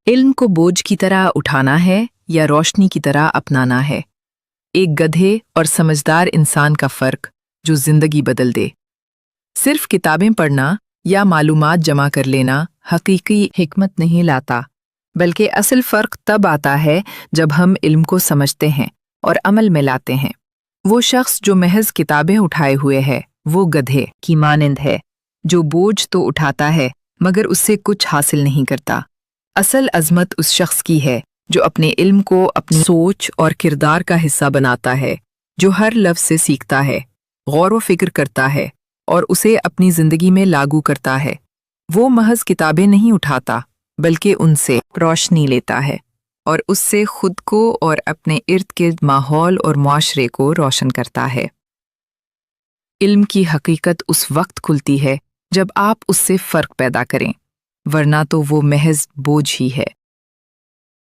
علم کو بوجھ کی طرح اٹھانا ہے یا روشنی کی طرح اپنانا ہے؟ ایک گدھے اور سمجھدار انسان کا فرق جو زندگی بدل دے۔ صرف کتابیں پڑھنا یا معلومات جمع کر لینا حقیقی حکمت نہیں لاتا، بلکہ اصل فرق تب آتا ہے جب ہم علم کو سمجھتے ہیں اور عمل میں لاتے ہیں۔ وہ شخص جو محض کتابیں اٹھائے ہوئے ہے وہ گدھے کی مانند ہے، جو بوجھ تو اٹھاتا ہے مگر اس سے کچھ حاصل نہیں کرتا۔ اصل عظمت اس شخص کی ہے جو اپنے علم کو اپنی سوچ اور کردار کا حصہ بناتا ہے، جو ہر لفظ سے سیکھتا ہے، غور و فکر کرتا ہے اور اسے اپنی زندگی میں لاگو کرتا ہے۔ وہ محض کتابیں نہیں اٹھاتا بلکہ ان سے روشنی لیتا ہے اور اس سے خود کو اور اپنے ارد گرد ماحول اور معاشرے کو روشن کرتا ہے۔ علم کی حقیقت اس وقت کھلتی ہے جب آپ اس سے فرق پیدا کریں، ورنہ تو وہ محض بوجھ ہی ہے۔